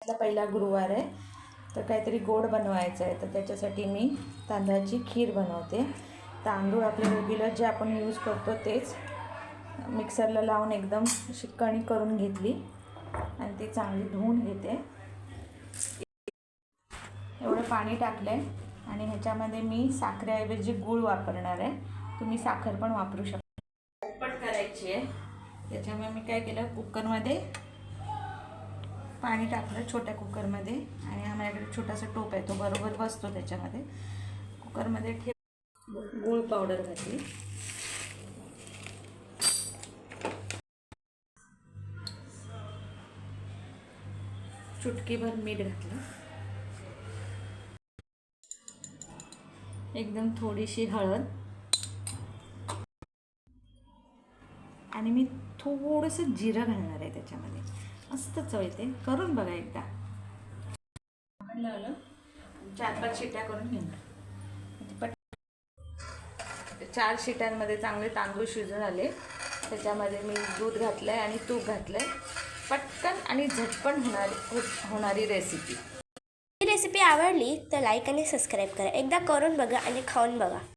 महिन्यातला पहिला गुरुवार आहे, तर काहीतरी गोड बनवायचं आहे. तर त्याच्यासाठी मी तांदळाची खीर बनवते. तांदूळ आपले रेग्युलर जे आपण यूज करतो तेच मिक्सरला लावून एकदम कणी करून घेतली आणि ती चांगली धुवून घेते. एवढं पाणी टाकलं आहे आणि ह्याच्यामध्ये मी साखरेऐवजी गूळ वापरणार आहे. तुम्ही साखर पण वापरू शकता. झटपट करायची आहे, त्याच्यामुळे मी काय केलं, कुकरमध्ये पाणी टाकलं छोट्या कुकरमध्ये आणि हा माझ्याकडे छोटासा टोप आहे, तो बरोबर बसतो त्याच्यामध्ये. कुकरमध्ये गूळ पावडर घातली, चुटकीभर मीठ घातलं, एकदम थोडीशी हळद आणि मी थोडंसं जिरं घालणार आहे त्याच्यामध्ये. मस्त चव येते, करून बघा एकदा. लावलं 4-5 शिट्या करून घेणार. 4 शिट्यांमध्ये चांगले तांदूळ शिजून आले. त्याच्यामध्ये मी दूध घातलं आहे आणि तूप घातलं आहे. पटकन आणि झटपट होणारी रेसिपी. ही रेसिपी आवडली तर लाईक आणि सबस्क्राईब करा. एकदा करून बघा आणि खाऊन बघा.